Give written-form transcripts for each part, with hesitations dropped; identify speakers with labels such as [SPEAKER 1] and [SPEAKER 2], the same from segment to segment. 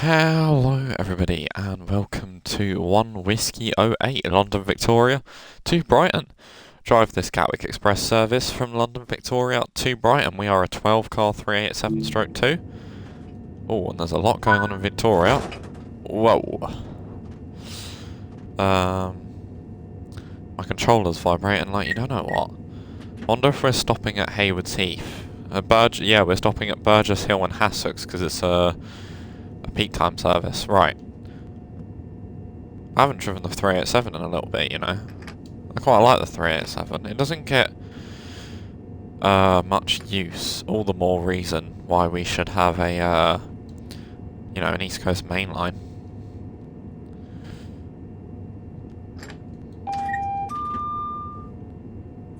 [SPEAKER 1] Hello everybody and welcome to 1 Whiskey 08 London Victoria to Brighton. Drive this Gatwick Express service from London Victoria to Brighton. We are a 12 car 387/2. Oh, and there's a lot going on in Victoria. Whoa. My controller's vibrating like you don't know what. Wonder if we're stopping at Haywards Heath. Yeah, we're stopping at Burgess Hill and Hassocks because it's a peak time service. Right. I haven't driven the 387 in a little bit, you know. I quite like the 387. It doesn't get much use. All the more reason why we should have a, you know, an East Coast mainline.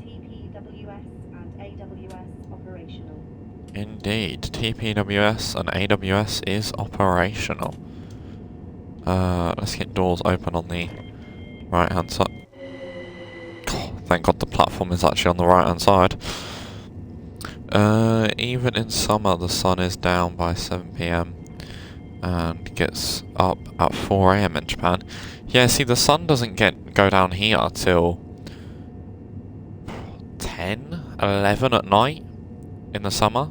[SPEAKER 2] TPWS and AWS operational.
[SPEAKER 1] Indeed, TPWS and AWS is operational. Let's get doors open on the right hand side. Oh, thank God the platform is actually on the right hand side. Even in summer the sun is down by 7 PM and gets up at 4 AM in Japan. Yeah, see, the sun doesn't go down here till 10, 11 at night in the summer.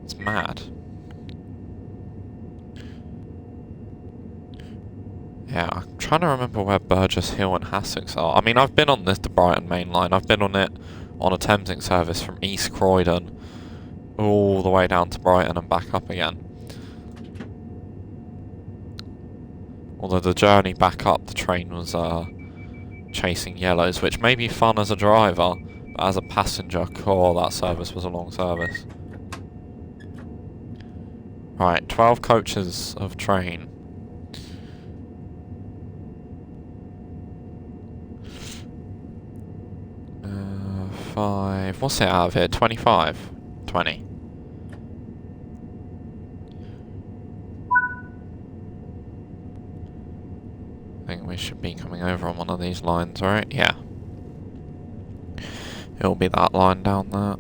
[SPEAKER 1] It's mad. Yeah, I'm trying to remember where Burgess Hill and Hassocks are. I mean, I've been on the Brighton Mainline. I've been on it on a Thameslink service from East Croydon all the way down to Brighton and back up again. Although the journey back up, the train was chasing yellows, which may be fun as a driver, but as a passenger, that service was a long service. Right, 12 coaches of train. What's it out of here? 25? 20. I think we should be coming over on one of these lines, right? Yeah. It'll be that line down there.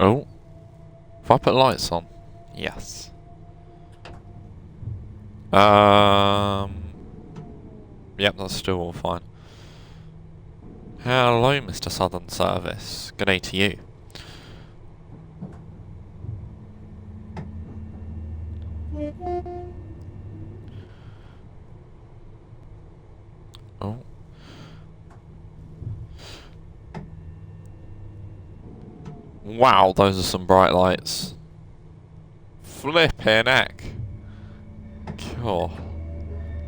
[SPEAKER 1] Oh. If I put lights on? Yes. Yep, that's still all fine. Hello, Mr. Southern Service. Good day to you. Oh. Wow, those are some bright lights. Flippin' heck. Cool.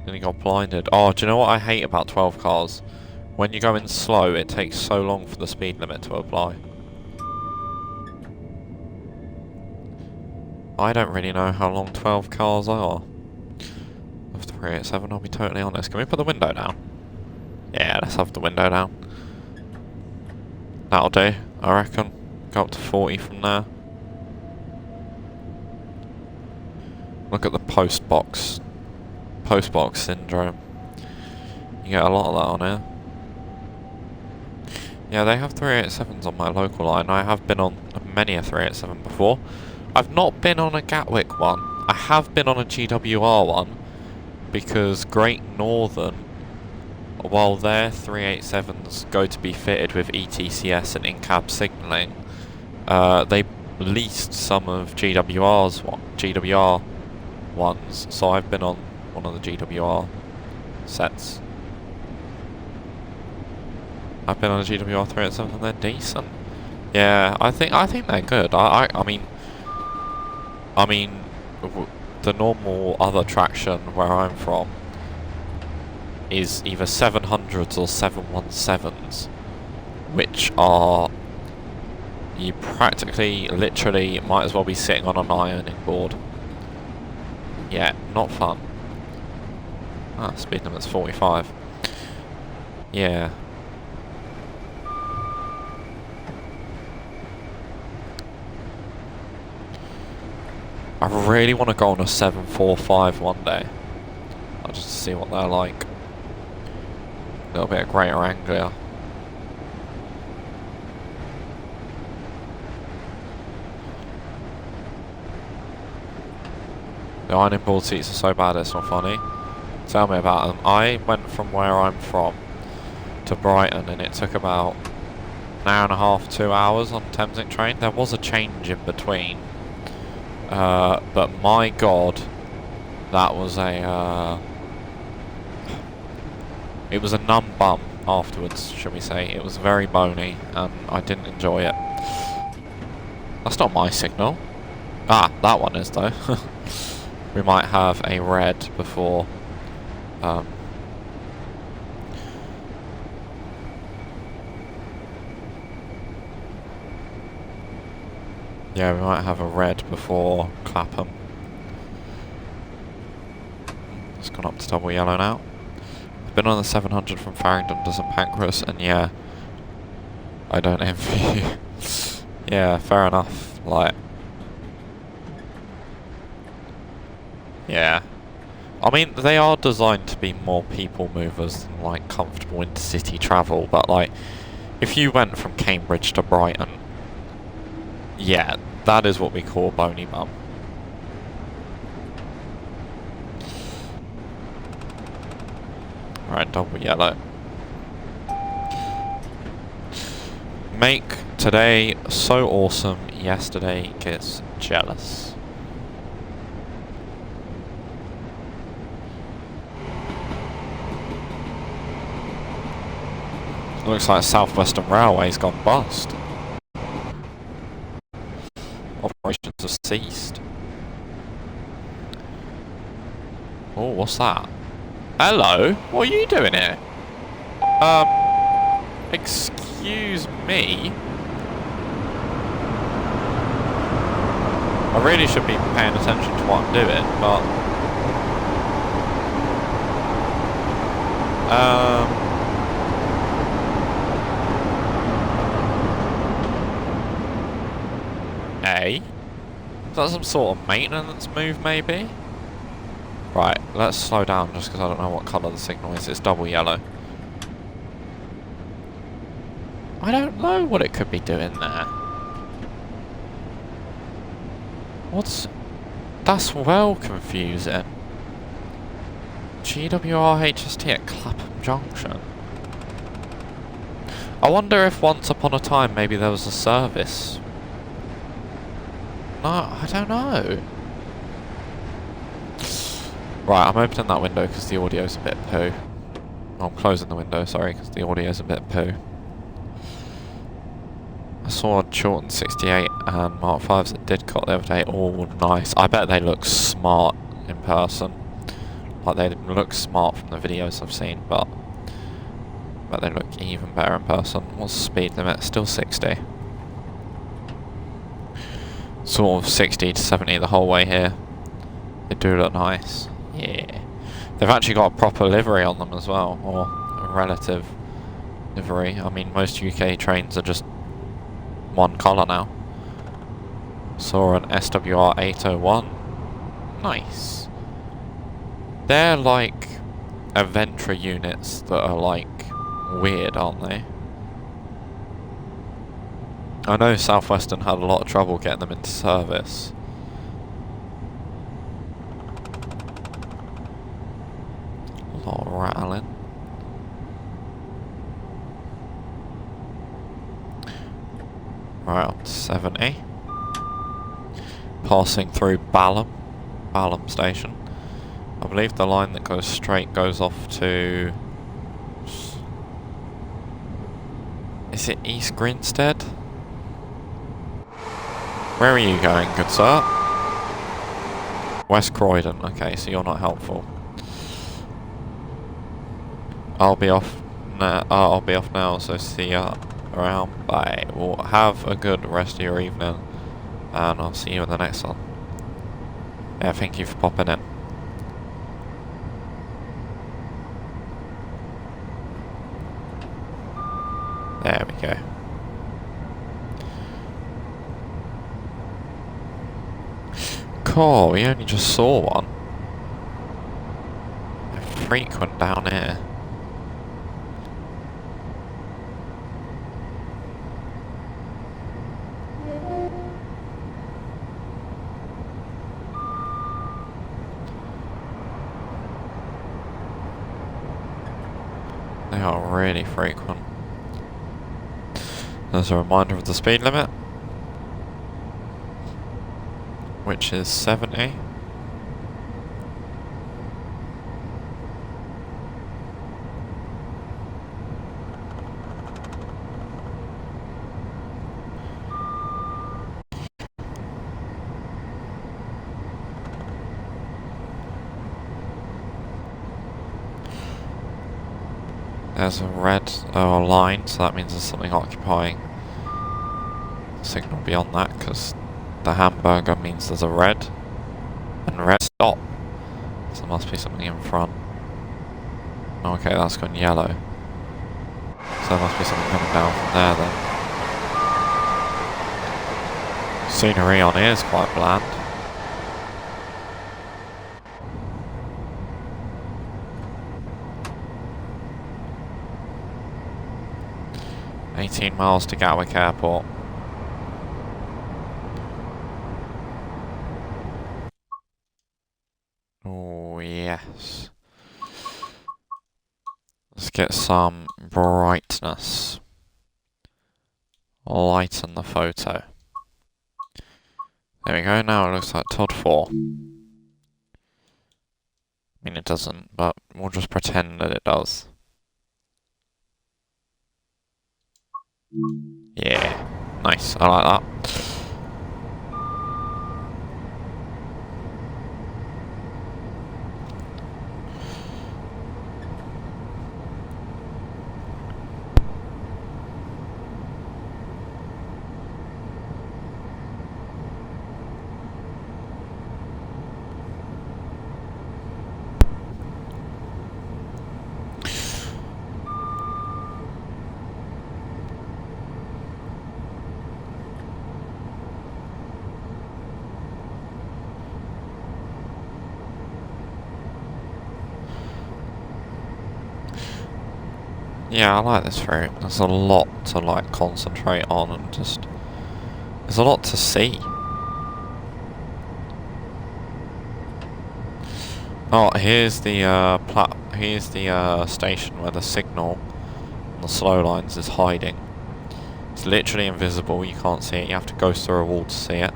[SPEAKER 1] Then he got blinded. Oh, do you know what I hate about 12 cars? When you go in slow, it takes so long for the speed limit to apply. I don't really know how long 12 cars are. Of 387, I'll be totally honest. Can we put the window down? Yeah, let's have the window down. That'll do, I reckon. Go up to 40 from there. Look at the postbox syndrome. You get a lot of that on here. Yeah, they have 387s on my local line. I have been on many a 387 before. I've not been on a Gatwick one. I have been on a GWR one because Great Northern, while their 387s go to be fitted with ETCS and in-cab signalling, they leased some of GWR ones, so I've been on one of the GWR sets. I've been on a GWR 387 and they're decent. Yeah, I think they're good. I mean, the normal other traction where I'm from is either 700s or 717s, which are, you practically, literally, might as well be sitting on an ironing board. Yeah, not fun. Ah, speed limit's 45. Yeah. I really want to go on a 745 one day. I'll just see what they're like. A little bit of Greater Anglia. The ironing board seats are so bad it's not funny. Tell me about them. I went from where I'm from to Brighton and it took about an hour and a half, 2 hours on Thameslink train. There was a change in between. But my god, that was it was a numb bum afterwards, shall we say. It was very bony and I didn't enjoy it. That's not my signal. Ah, that one is though. We might have a red before yeah, we might have a red before Clapham. It's gone up to double yellow now. I've been on the 700 from Farringdon to St Pancras, and yeah, I don't envy you. Yeah, fair enough. Like, yeah. I mean, they are designed to be more people movers than like comfortable intercity travel, but like, if you went from Cambridge to Brighton, yeah, that is what we call bony bum. Right, double yellow. Make today so awesome, yesterday gets jealous. Looks like Southwestern Railway's gone bust. Operations have ceased. Oh, what's that? Hello? What are you doing here? Excuse me? I really should be paying attention to what I'm doing, but... Is that some sort of maintenance move, maybe? Right, let's slow down just because I don't know what colour the signal is. It's double yellow. I don't know what it could be doing there. That's well confusing. GWR HST at Clapham Junction. I wonder if once upon a time maybe there was a service. No, I don't know. Right, I'm opening that window because the audio's a bit poo. Oh, I'm closing the window, sorry, because the audio's a bit poo. I saw Chorlton 68 and Mark 5s at Didcot the other day. Oh, nice. I bet they look smart in person. Like, they look smart from the videos I've seen, but they look even better in person. What's the speed limit? Still 60. Sort of 60 to 70 the whole way here. They do look nice. Yeah. They've actually got a proper livery on them as well, or a relative livery. I mean, most UK trains are just one colour now. Saw an SWR 801. Nice. They're like Aventra units that are like weird, aren't they? I know Southwestern had a lot of trouble getting them into service. A lot of rattling. Right, on 70. Passing through Balham Station. I believe the line that goes straight goes off to... Is it East Grinstead? Where are you going, good sir? West Croydon. Okay, so you're not helpful. I'll be off now, so see ya around. Bye. Well, have a good rest of your evening, and I'll see you in the next one. Yeah, thank you for popping in. There we go. Cool, we only just saw one. They're frequent down here. They are really frequent. There's a reminder of the speed limit, which is 70. There's a red line, so that means there's something occupying the signal beyond that, because the hamburger means there's a red, and red stop. So there must be something in front. Okay, that's gone yellow. So there must be something coming down from there then. Scenery on here is quite bland. $18 miles to Gatwick Airport. Oh yes. Let's get some brightness. Lighten the photo. There we go, now it looks like Todd 4. I mean it doesn't, but we'll just pretend that it does. Yeah, nice, I like that. Yeah, I like this route. There's a lot to like concentrate on and just there's a lot to see. Oh, here's the station where the signal on the slow lines is hiding. It's literally invisible, you can't see it, you have to go through a wall to see it.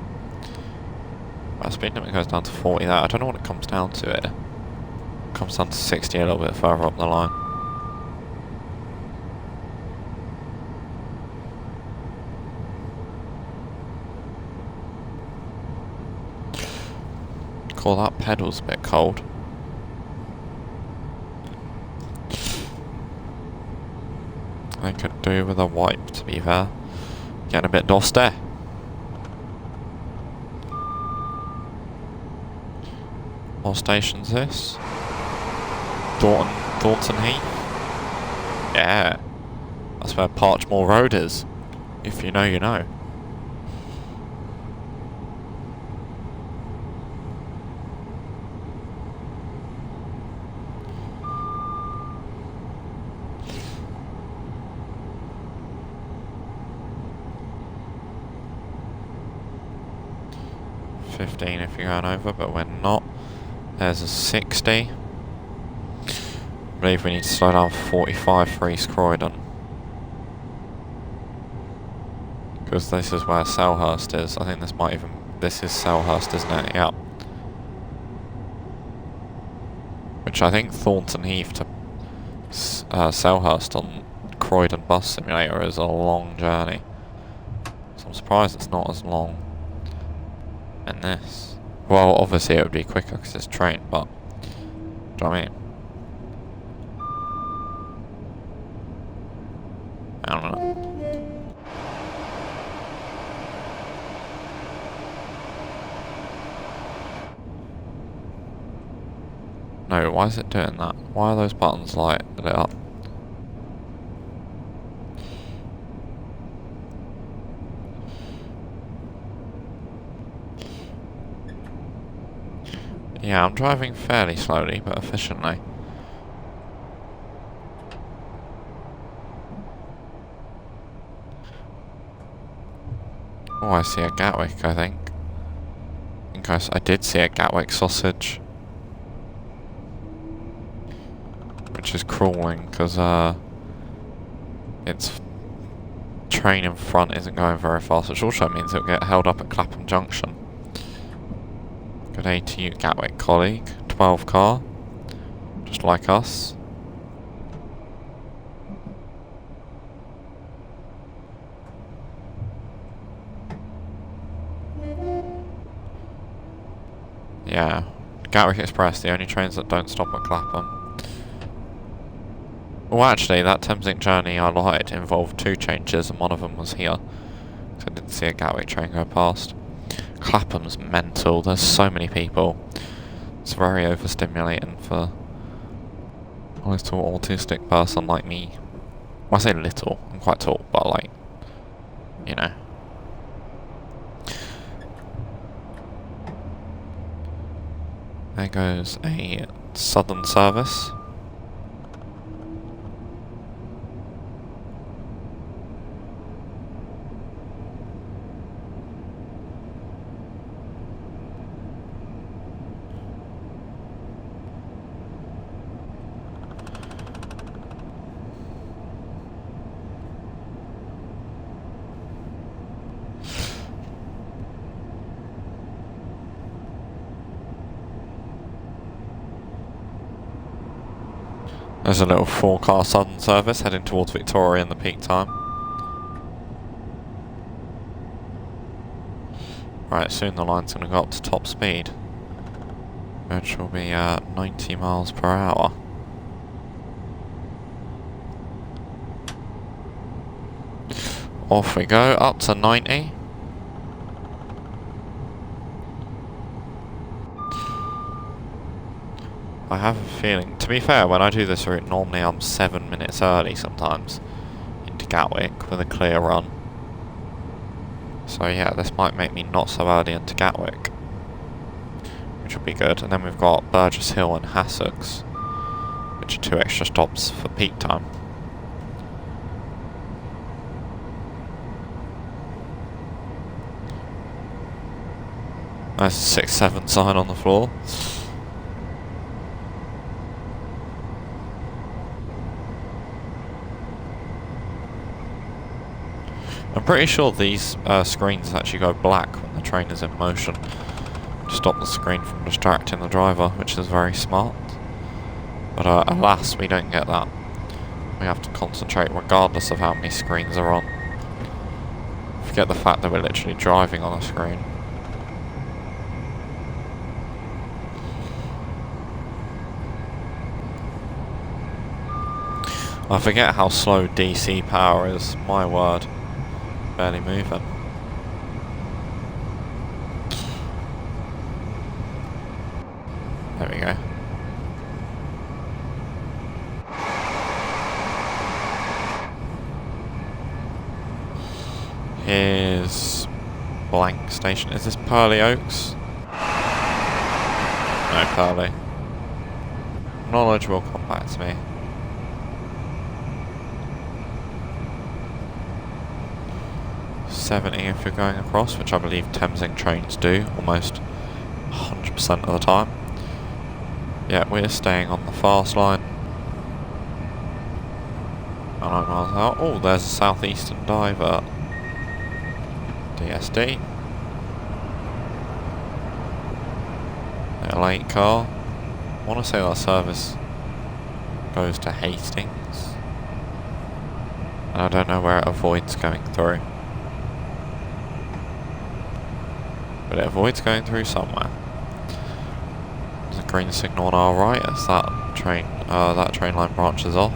[SPEAKER 1] Well, speed limit goes down to 40 there. I don't know what it comes down to it. It comes down to 60 a little bit further up the line. Cool, that pedal's a bit cold. I could do with a wipe, to be fair. Getting a bit dusty. What station's this? Thornton Heath? Yeah. That's where Parchmore Road is. If you know, you know. If you're going over, but we're not. There's a 60. I believe we need to slow down for 45 for East Croydon. Because this is where Selhurst is. I think this might even... This is Selhurst, isn't it? Yep. Which I think Thornton Heath to Selhurst on Croydon Bus Simulator is a long journey. So I'm surprised it's not as long. And this. Well, obviously it would be quicker because it's train, but... Do you know what I mean? I don't know. No, why is it doing that? Why are those buttons lit up? Yeah, I'm driving fairly slowly, but efficiently. Oh, I see a Gatwick, I think. I did see a Gatwick sausage. Which is crawling, because, its train in front isn't going very fast, which also means it'll get held up at Clapham Junction. Good day to you, Gatwick colleague. 12 car, just like us. Yeah, Gatwick Express, the only trains that don't stop at Clapham. Well, actually, that Thameslink journey I lied involved 2 changes, and one of them was here. So I didn't see a Gatwick train go past. Clapham's mental, there's so many people. It's very overstimulating for a little autistic person like me. Well, I say little, I'm quite tall, but like, you know. There goes a southern service. There's a little 4-car southern service heading towards Victoria in the peak time. Right, soon the line's going to go up to top speed, which will be 90 miles per hour. Off we go, up to 90. I have a feeling, to be fair, when I do this route, normally I'm 7 minutes early sometimes into Gatwick with a clear run. So yeah, this might make me not so early into Gatwick, which will be good. And then we've got Burgess Hill and Hassocks, which are 2 extra stops for peak time. There's a 6-7 sign on the floor. I'm pretty sure these screens actually go black when the train is in motion to stop the screen from distracting the driver, which is very smart. But alas, we don't get that. We have to concentrate regardless of how many screens are on. Forget the fact that we're literally driving on a screen. I forget how slow DC power is, my word. Barely moving. There we go. Here's blank station. Is this Purley Oaks? No, Purley. Knowledge will come back to me. .70 if you're going across, which I believe Thameslink trains do almost 100% of the time. Yeah, we're staying on the fast line. 9 miles out. Oh, there's a southeastern divert. DSD. Little 8 car. I want to say that service goes to Hastings. And I don't know where it avoids going through. But it avoids going through somewhere. There's a green signal on our right as that train line branches off.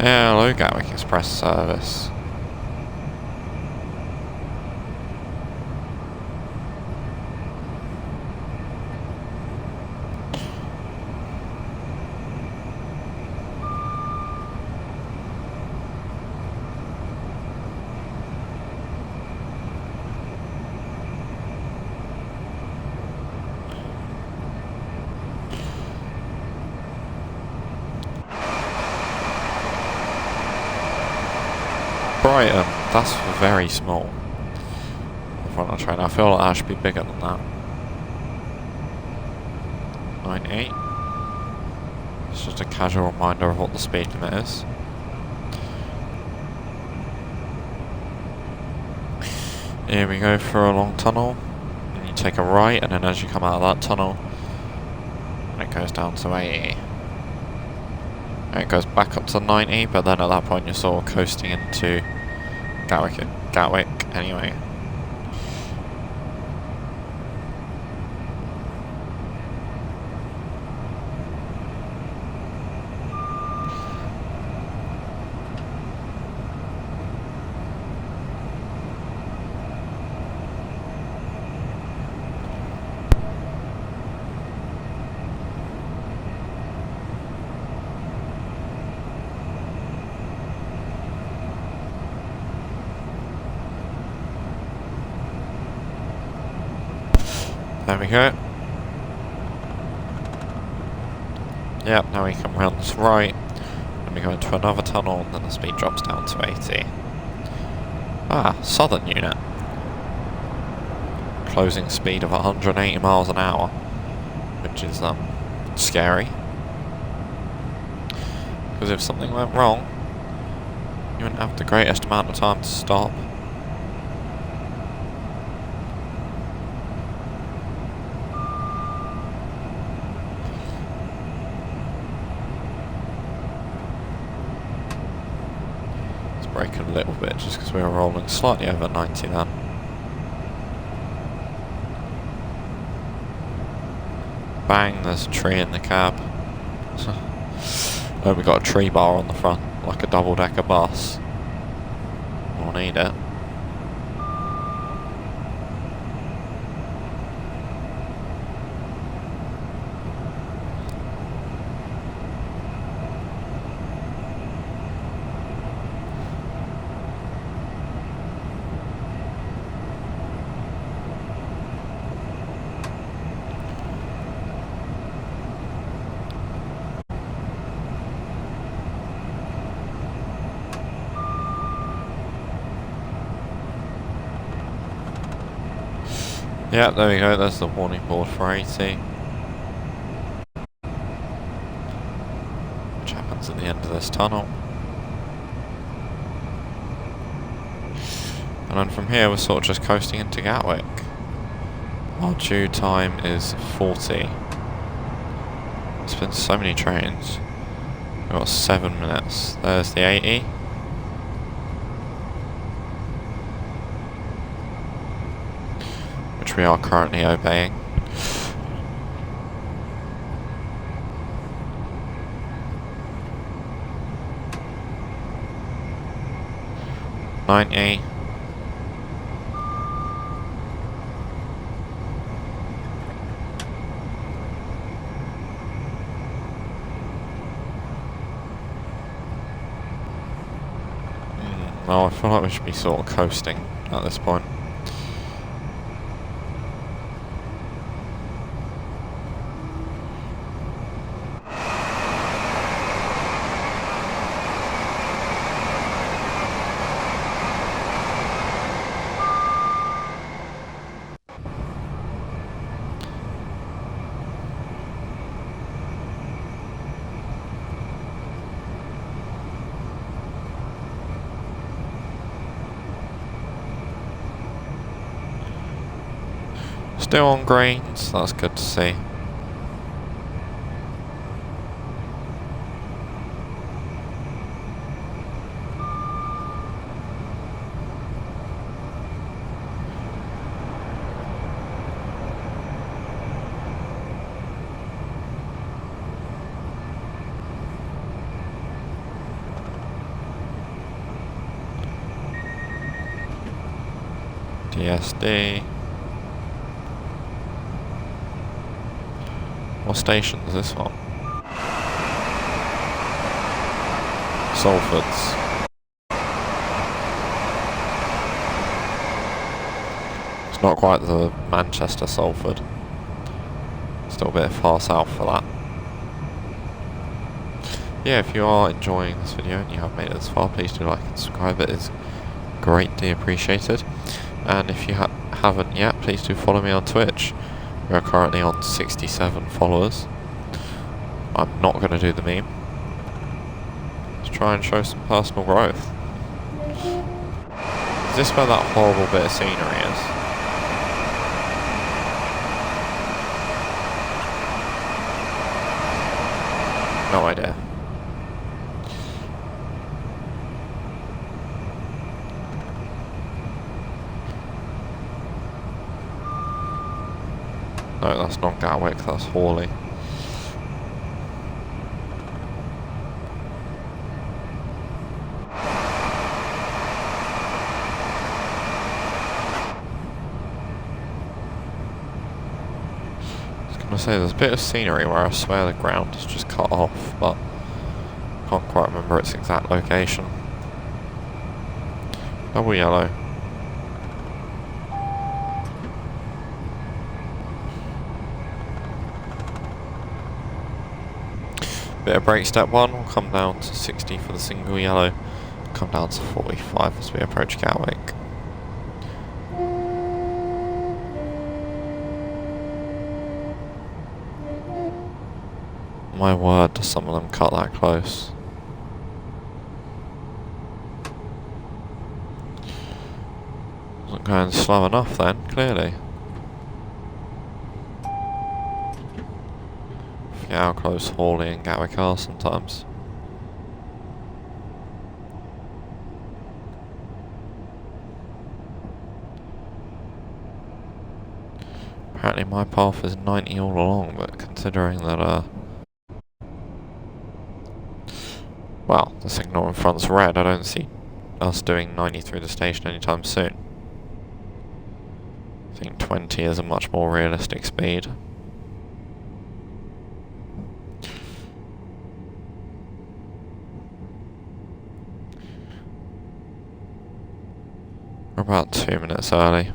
[SPEAKER 1] Hello, Gatwick Express service. Brighton, that's very small. Front of the train. I feel like that should be bigger than that. 98. It's just a casual reminder of what the speed limit is. Here we go for a long tunnel. And you take a right, and then as you come out of that tunnel, it goes down to 80. And it goes back up to 90, but then at that point you're sort of coasting into Gatwick anyway. There we go. Yep, now we come round this right, and we go into another tunnel, and then the speed drops down to 80. Ah, southern unit. Closing speed of 180 miles an hour, which is scary. Because if something went wrong, you wouldn't have the greatest amount of time to stop. Brake a little bit just because we were rolling slightly over 90 then. Bang, there's a tree in the cab. Oh, we got a tree bar on the front, like a double-decker bus. We'll need it. Yeah, there we go, there's the warning board for 80. Which happens at the end of this tunnel. And then from here we're sort of just coasting into Gatwick. Our due time is 40. There's been so many trains. We've got 7 minutes. There's the 80. We are currently obeying. $90. Well, I feel like we should be sort of coasting at this point. Still on greens, that's good to see. TSD. What station is this one? Salfords. It's not quite the Manchester Salford. Still a bit far south for that. Yeah, if you are enjoying this video and you have made it this far, please do like and subscribe. It is greatly appreciated. And if you haven't yet, please do follow me on Twitch. We are currently on 67 followers. I'm not going to do the meme. Let's try and show some personal growth. Is this where that horrible bit of scenery is? No idea. No, that's not Gatwick, that's Hawley. I was gonna say, there's a bit of scenery where I swear the ground is just cut off, but I can't quite remember its exact location. Double yellow. Bit of brake step 1, we'll come down to 60 for the single yellow, come down to 45 as we approach Gatwick. My word, does some of them cut that close. Wasn't going slow enough then, clearly. Yeah, how close Hawley and Gatwick are sometimes. Apparently my path is 90 all along, but considering that, well, the signal in front's red, I don't see us doing 90 through the station anytime soon. I think 20 is a much more realistic speed. We're about 2 minutes early.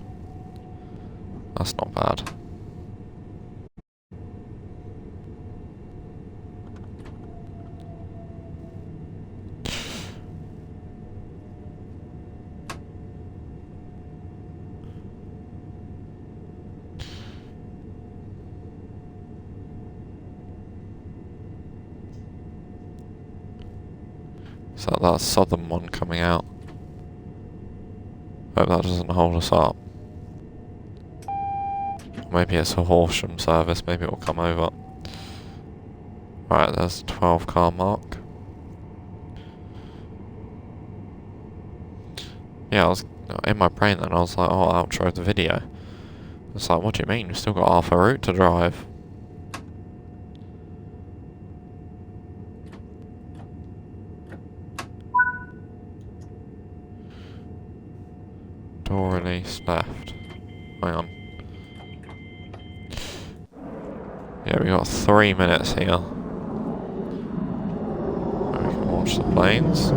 [SPEAKER 1] That's not bad. So that southern one coming out. Hope that doesn't hold us up. Maybe it's a Horsham service, maybe it will come over. Right, there's the 12 car mark. Yeah, I was in my brain then, I was like, oh, I'll outro the video. It's like, what do you mean? You've still got half a route to drive. Door release left. Hang on. Yeah, we got 3 minutes here. We can watch the planes.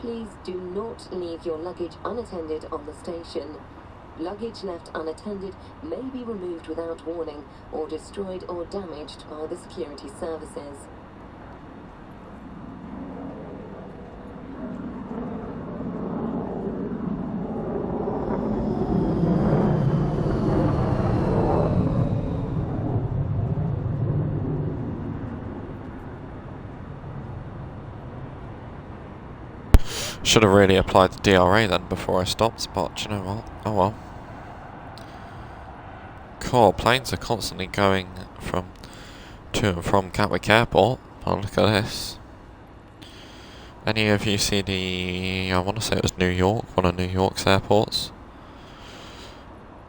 [SPEAKER 3] Please do not leave your luggage unattended on the station. Luggage left unattended may be removed without warning or destroyed or damaged by the security services.
[SPEAKER 1] Should have really applied the DRA then before I stopped, but you know what? Oh well. Cool, planes are constantly going from to and from Gatwick Airport. Oh, look at this. Any of you see the, I want to say it was New York, one of New York's airports,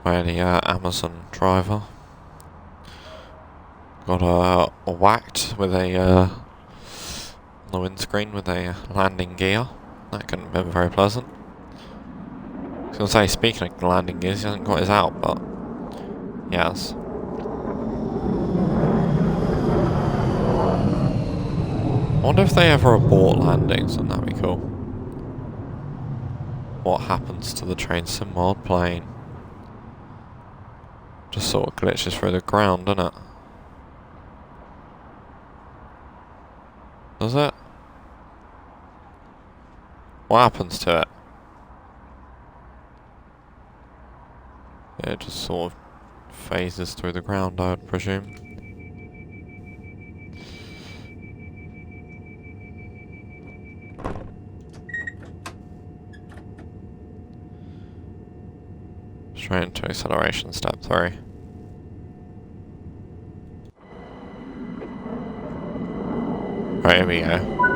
[SPEAKER 1] where the Amazon driver got whacked with a, on the windscreen with a landing gear. That couldn't have been very pleasant. I was going to say, speaking of landing gears, he hasn't got his out, but he has. I wonder if they ever abort landings, wouldn't that be cool? What happens to the train sim mod plane? Just sort of glitches through the ground, doesn't it? Does it? What happens to it? It just sort of phases through the ground, I would presume. Straight into acceleration step 3. Right, here we go.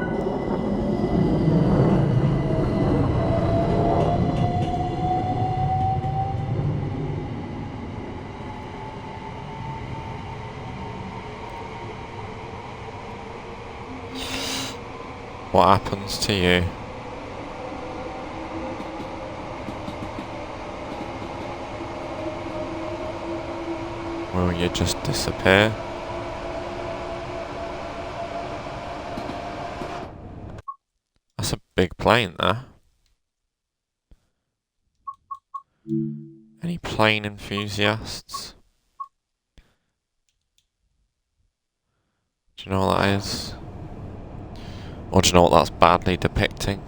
[SPEAKER 1] What happens to you? Will you just disappear? That's a big plane there. Any plane enthusiasts? Do you know what that is? Or do you know what that's badly depicting?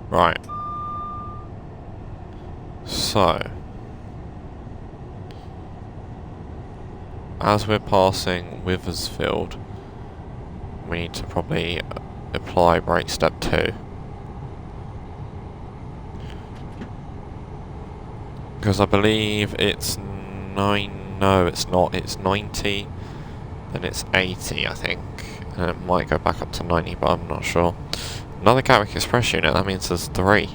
[SPEAKER 1] Right. So, as we're passing Withersfield, we need to probably apply brake step 2. Because I believe it's 9, no it's not, it's 90, then it's 80 I think, and it might go back up to 90 but I'm not sure. Another Gatwick Express unit, that means there's 3.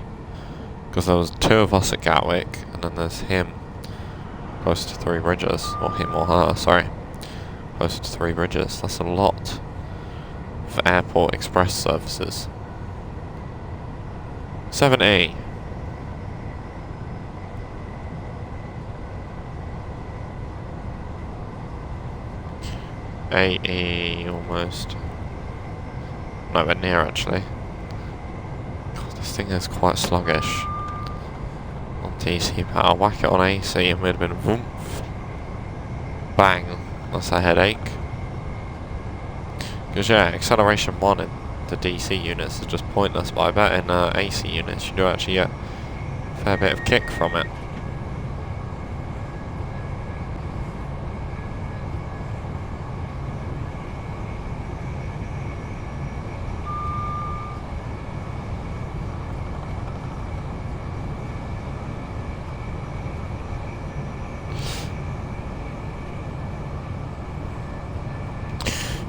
[SPEAKER 1] Because there was 2 of us at Gatwick, and then there's him close to 3 bridges, or him or her, sorry. Close to 3 bridges, that's a lot for airport express services. 70. $80 almost. Nowhere near actually. God, this thing is quite sluggish. On DC power, whack it on AC and we'd have been woomph. Bang. That's a headache. Because yeah, acceleration 1 in the DC units is just pointless, but I bet in AC units you do actually get a fair bit of kick from it.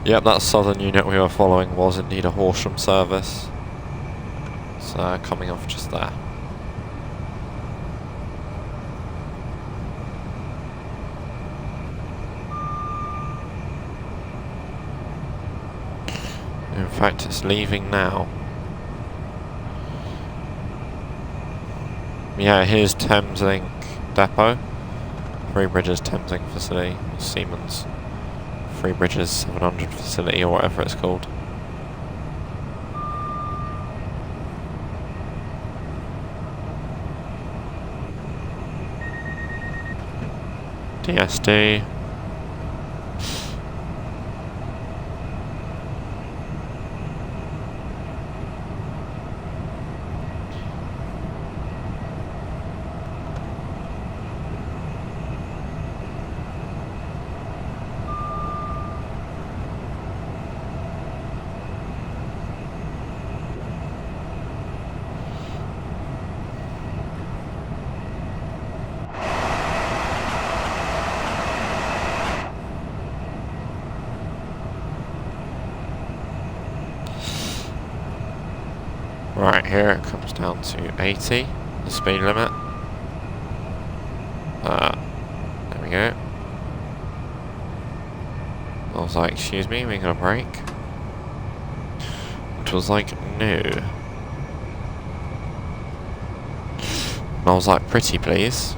[SPEAKER 1] Yep, that southern unit we were following was indeed a Horsham service. It's coming off just there. In fact, it's leaving now. Yeah, here's Thameslink Depot. Three Bridges Thameslink facility, Siemens. Three Bridges 700 facility or whatever it's called. DSD. Right, here it comes down to 80, the speed limit. There we go. I was like, excuse me, we got a break. It was like, no. And I was like, pretty please.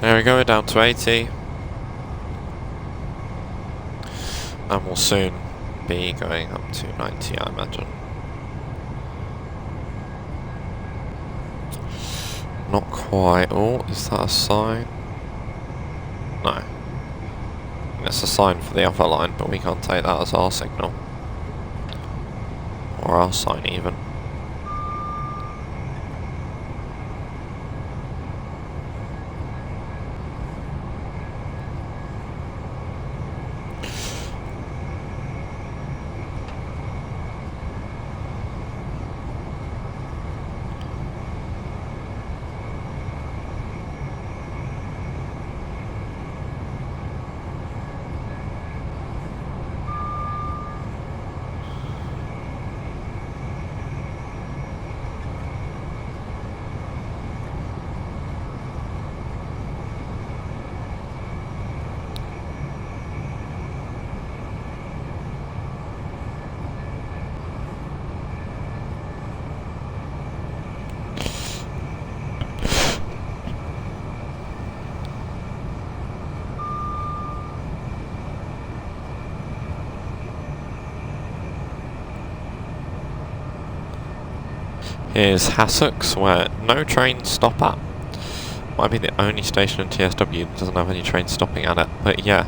[SPEAKER 1] There we go, we're down to 80. And we'll soon be going up to 90, I imagine. Not quite. Oh, is that a sign? No. It's a sign for the other line, but we can't take that as our signal. Or our sign even. Here's Hassocks, where no trains stop at. Might be the only station in TSW that doesn't have any trains stopping at it, but yeah.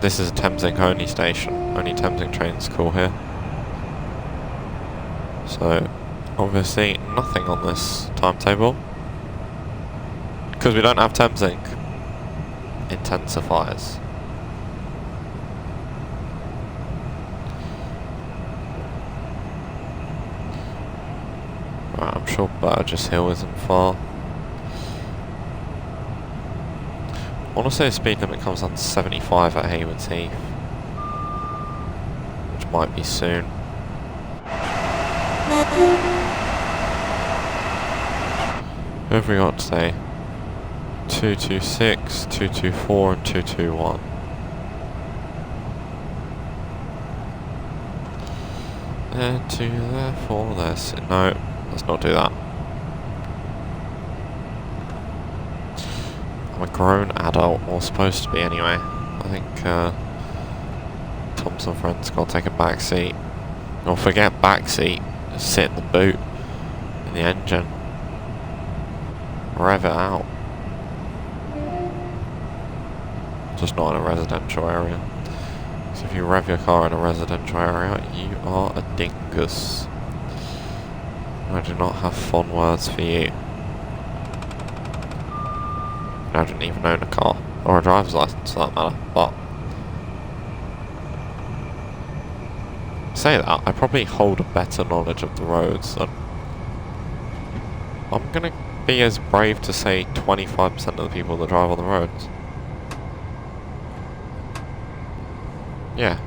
[SPEAKER 1] This is a Thameslink only station. Only Thameslink trains call here. So, obviously nothing on this timetable. Because we don't have Thameslink intensifiers. Right, I'm sure Burgess Hill isn't far. I want to say the speed limit comes down to 75 at Haywards Heath, which might be soon. Who have we got today? 226, 224 and 221. There, 2 there, 4 there. No, let's not do that. I'm a grown adult, or supposed to be anyway. I think Thompson friend's got to take a back seat. Or forget back seat, just sit in the boot, in the engine. Rev it out. Just not in a residential area. So if you rev your car in a residential area, you are a dingus. I do not have fond words for you. I didn't even own a car, or a driver's license for that matter, but say that, I probably hold a better knowledge of the roads than I'm gonna be as brave to say 25% of the people that drive on the roads. Yeah.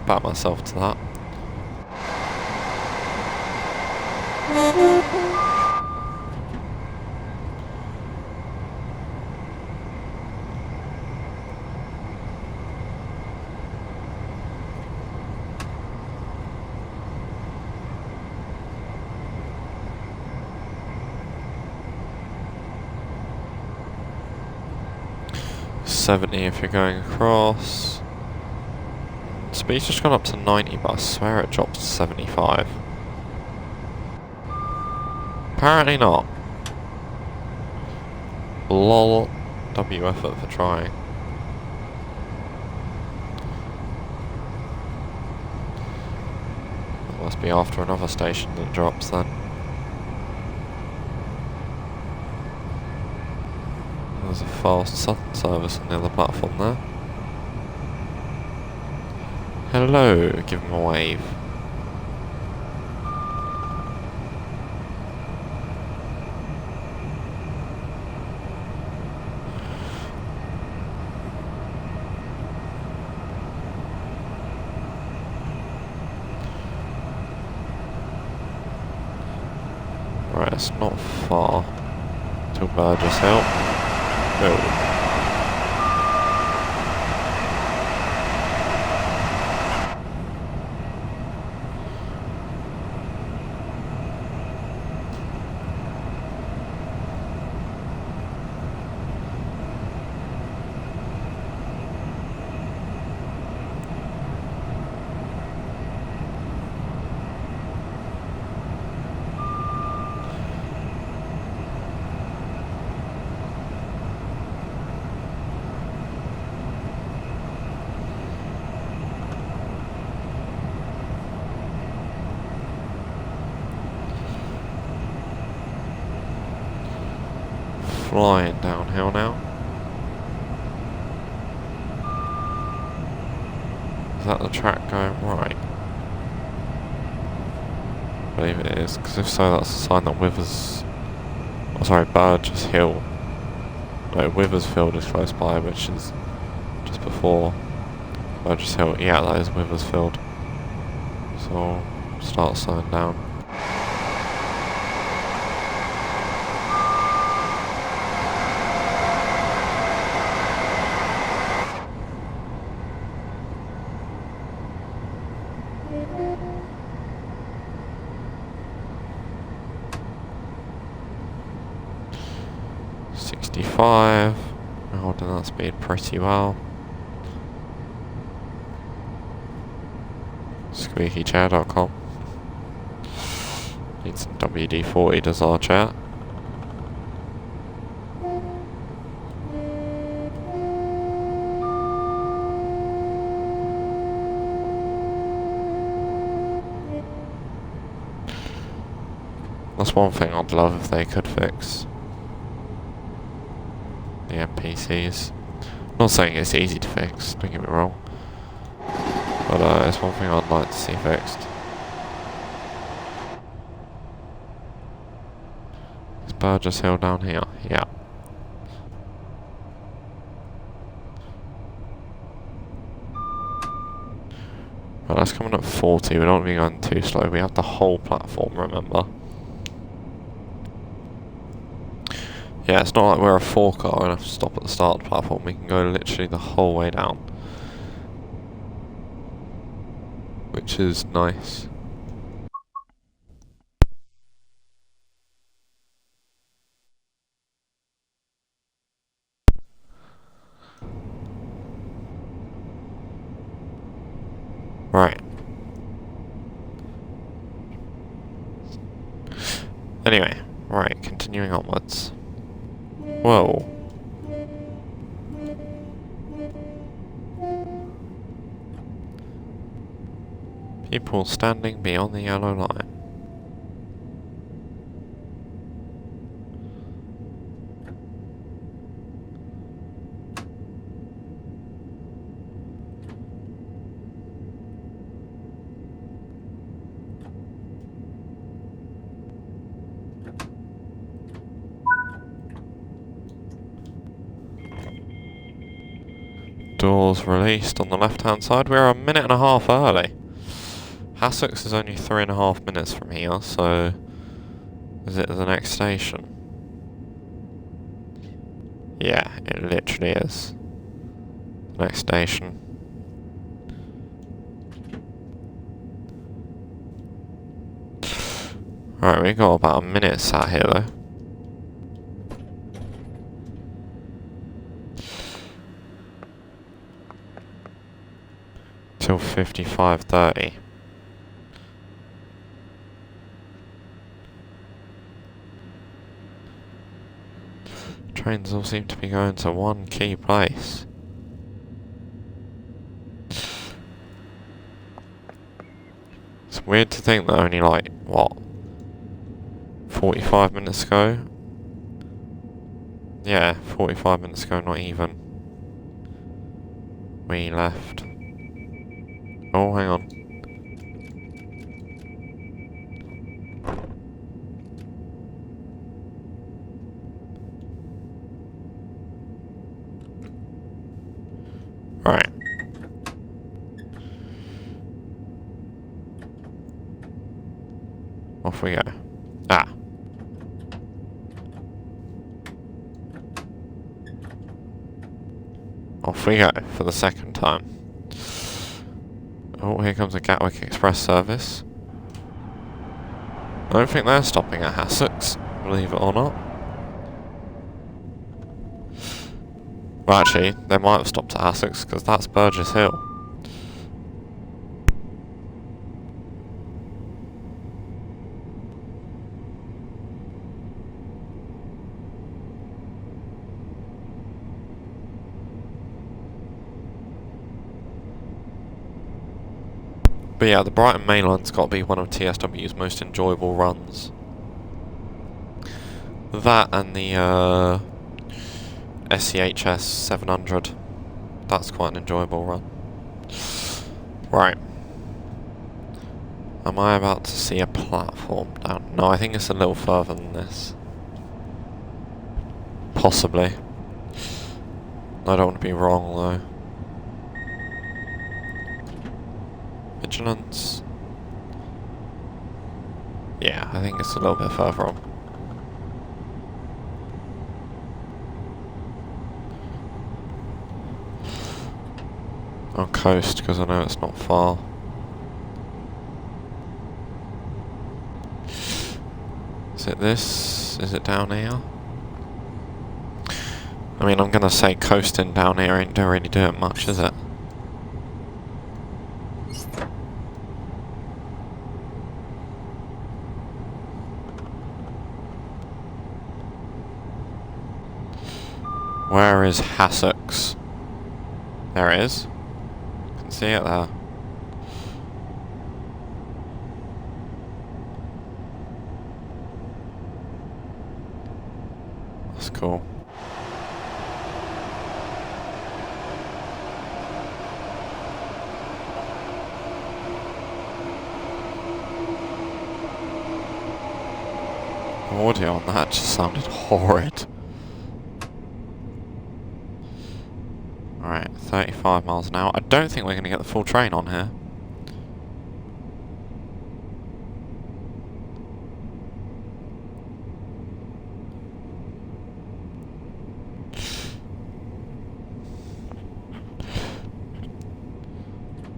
[SPEAKER 1] Back myself to that. $70 if you're going across. Speed's just gone up to 90, but I swear it dropped to 75. Apparently not. Lol. W effort for trying. That must be after another station that drops then. There's a fast Southern service on the other platform there. Hello, give him a wave. Right, it's not far till Burgess Hill. Oh. Flying downhill now. Is that the track going right? I believe it is, because if so, that's a sign that Burgess Hill. No, Withersfield is close by, which is just before Burgess Hill. Yeah, that is Withersfield. So, start slowing down. We're holding that speed pretty well. SqueakyChair.com. Need some WD-40 does our chair. That's one thing I'd love if they could fix. The NPCs. Not saying it's easy to fix, don't get me wrong. But it's one thing I'd like to see fixed. Is Burgess Hill down here? Yeah. Right, that's coming at 40, we don't want to be going too slow, we have the whole platform, remember? Yeah, it's not like we're a 4-car and have to stop at the start of the platform, we can go literally the whole way down. Which is nice. Right. Anyway, right, continuing onwards. Whoa. People standing beyond the yellow line. Doors released on the left hand side. We're a minute and a half early. Hassocks is only 3.5 minutes from here, so is it the next station? Yeah, it literally is. The next station. Right, we got about a minute sat here though. Till 55:30. Trains all seem to be going to one key place. It's weird to think that only like, what, 45 minutes ago? Yeah, 45 minutes ago, not even. We left. Oh, hang on. Right. Off we go. Ah. Off we go for the second time. Oh, here comes a Gatwick Express service. I don't think they're stopping at Hassocks, believe it or not. Well, actually, they might have stopped at Hassocks, because that's Burgess Hill. But yeah, the Brighton Mainline's got to be one of TSW's most enjoyable runs. That and the SCHS 700. That's quite an enjoyable run. Right. Am I about to see a platform down? No, I think it's a little further than this. Possibly. I don't want to be wrong though. Vigilance. Yeah, I think it's a little bit further on. I'll coast because I know it's not far. Is it this? Is it down here? I mean, I'm gonna say coasting down here ain't really doing much, is it? Where is Hassocks? There it is. Can see it there. That's cool. Audio on that just sounded horrid. Alright, 35 miles an hour. I don't think we're going to get the full train on here.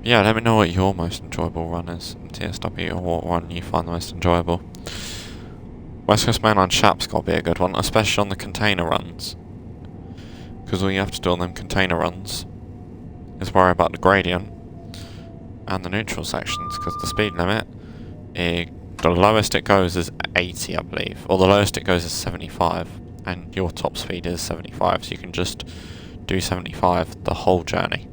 [SPEAKER 1] Yeah, let me know what your most enjoyable run is in TSW, or what one you find the most enjoyable. West Coast Mainline Shap's got to be a good one, especially on the container runs. Because all you have to do on them container runs is worry about the gradient and the neutral sections, because the speed limit, the lowest it goes is 80, I believe, or the lowest it goes is 75, and your top speed is 75, so you can just do 75 the whole journey.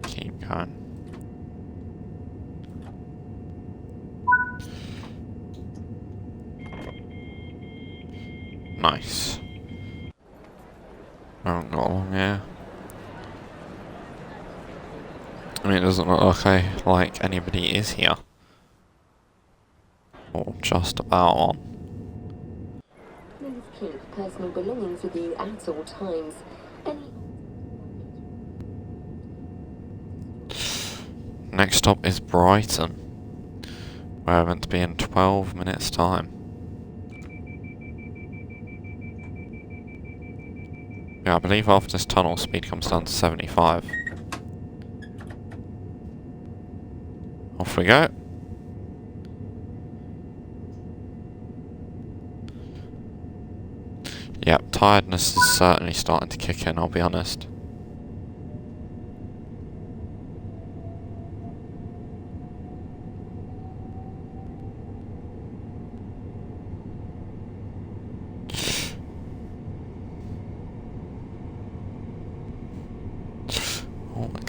[SPEAKER 1] Keep going. Nice. I haven't got along here. I mean, it doesn't look like anybody is here. Or just about on.
[SPEAKER 3] Please keep personal belongings with you at all times.
[SPEAKER 1] Next stop is Brighton, where we're meant to be in 12 minutes time. Yeah, I believe after this tunnel speed comes down to 75. Off we go. Yep, tiredness is certainly starting to kick in, I'll be honest.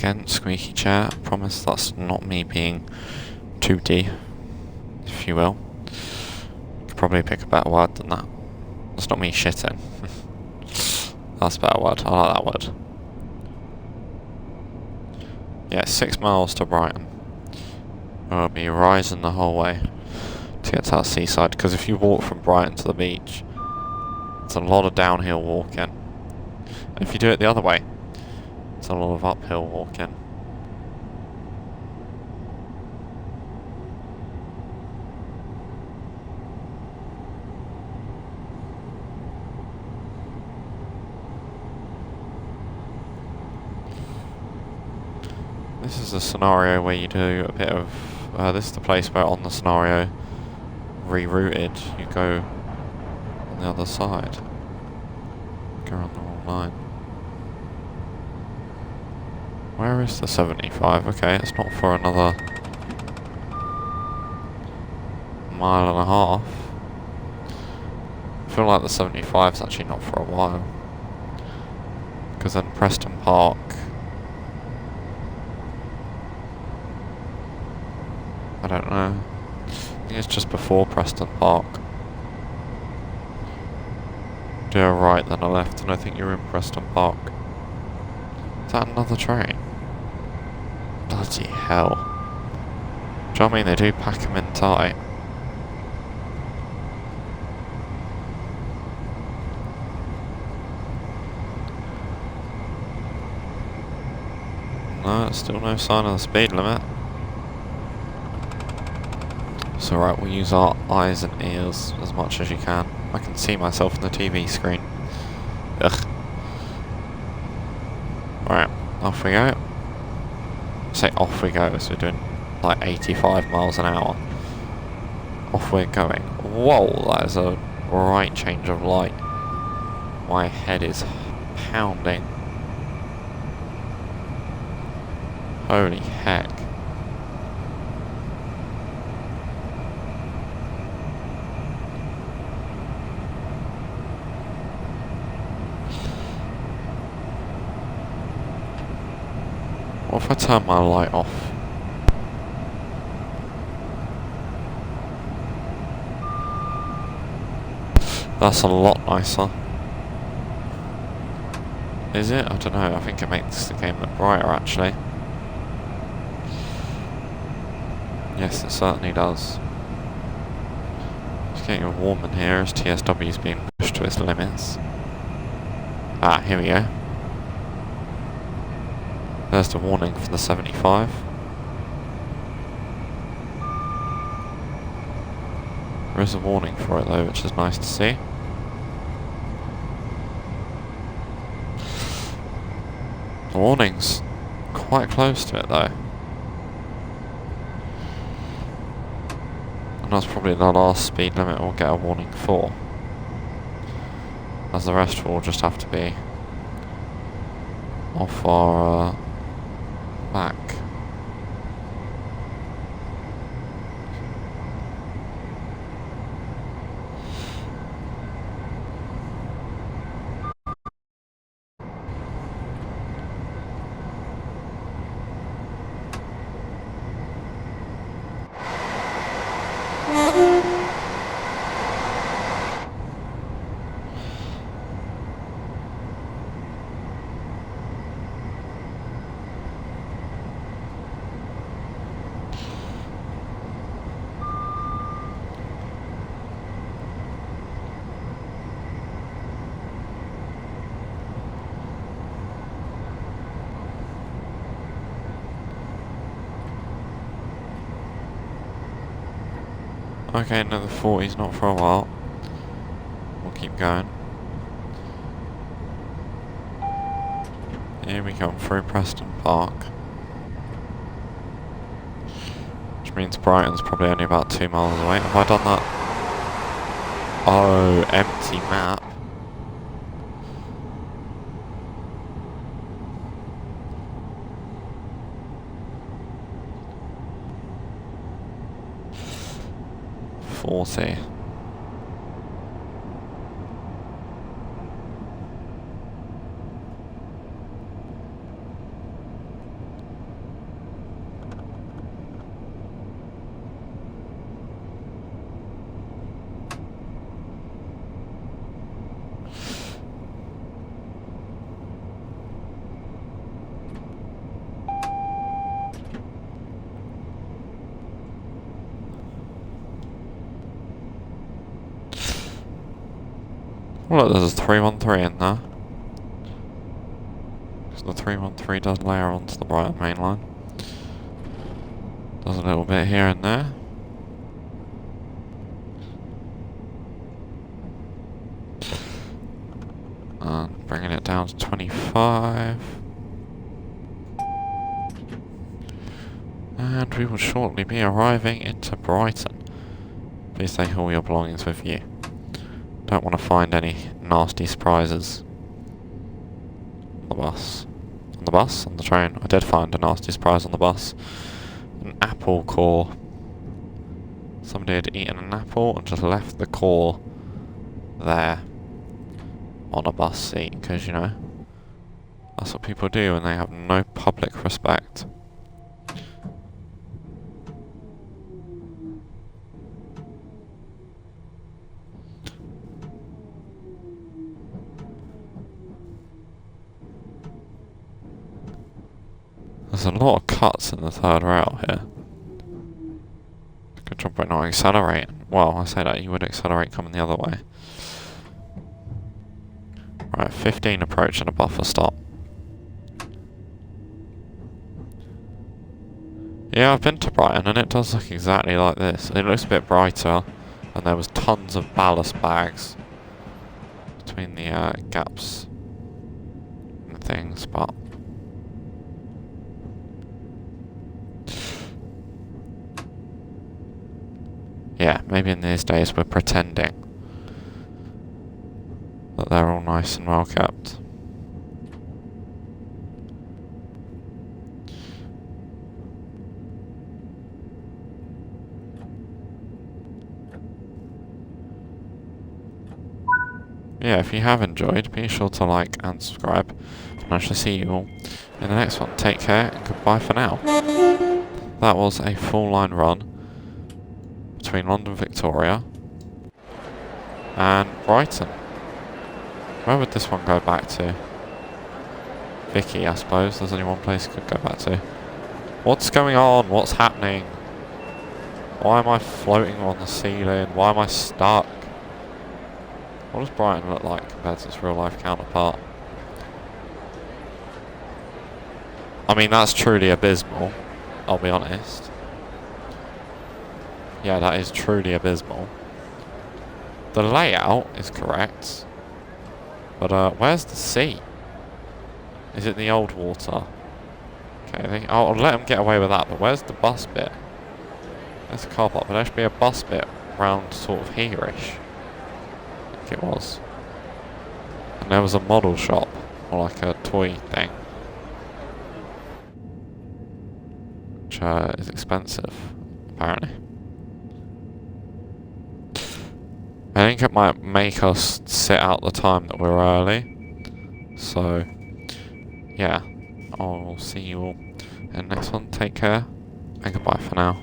[SPEAKER 1] again, squeaky chair. I promise that's not me being tooty, if you will. Could probably pick a better word than that. That's not me shitting. That's a better word. I like that word. Yeah, 6 miles to Brighton. We'll be rising the whole way to get to that seaside, because if you walk from Brighton to the beach, it's a lot of downhill walking. And if you do it the other way, it's a lot of uphill walking. This is a scenario where you do a bit of... this is the place where on the scenario rerouted, you go on the other side. Go on the wrong line. Where is the 75? Okay, it's not for another mile and a half. I feel like the 75 is actually not for a while. Because then Preston Park... I don't know. I think it's just before Preston Park. Do a right then a left and I think you're in Preston Park. Is that another train? Bloody hell. Do you know what I mean? They do pack them in tight. No, still no sign of the speed limit. It's alright, we'll use our eyes and ears as much as you can. I can see myself on the TV screen. Ugh. Right, off we go. I say off we go, so we're doing like 85 miles an hour. Off we're going. Whoa, that is a right change of light. My head is pounding. Holy heck. What if I turn my light off? That's a lot nicer. Is it? I don't know. I think it makes the game look brighter actually. Yes, it certainly does. It's getting warm in here as TSW is being pushed to its limits. Ah, here we go. There's the warning for the 75. There is a warning for it though, which is nice to see. The warning's quite close to it though. And that's probably the last speed limit we'll get a warning for. As the rest will just have to be off our back. Okay, another 40's not for a while. We'll keep going. Here we come through Preston Park. Which means Brighton's probably only about 2 miles away. Have I done that? Oh, empty map. .40. Oh look, there's a 313 in there. So the 313 does layer onto the Brighton Mainline. Does a little bit here and there. And bringing it down to 25. And we will shortly be arriving into Brighton. Please take all your belongings with you. Don't want to find any nasty surprises. On the bus. On the bus? On the train. I did find a nasty surprise on the bus. An apple core. Somebody had eaten an apple and just left the core there. On a bus seat, because, you know, that's what people do when they have no public respect. There's a lot of cuts in the third rail here. Good job by not accelerating. Well, I say that, you would accelerate coming the other way. Right, 15 approach and a buffer stop. Yeah, I've been to Brighton and it does look exactly like this. It looks a bit brighter and there was tons of ballast bags between the gaps and things, but yeah, maybe in these days we're pretending that they're all nice and well kept. Yeah, if you have enjoyed, be sure to like and subscribe, and I shall see you all in the next one. Take care and goodbye for now. That was a full line run between London Victoria and Brighton. Where would this one go back to? Vicky, I suppose. There's only one place it could go back to. What's going on? What's happening? Why am I floating on the ceiling? Why am I stuck? What does Brighton look like compared to its real life counterpart? I mean, that's truly abysmal, I'll be honest. Yeah, that is truly abysmal. The layout is correct. But where's the sea? Is it the old water? Okay, I'll let them get away with that, but where's the bus bit? There's a car park, but there should be a bus bit round sort of here-ish. I think it was. And there was a model shop, or like a toy thing. Which is expensive, apparently. I think it might make us sit out the time that we're early. So, yeah. I'll see you all in the next one. Take care, and goodbye for now.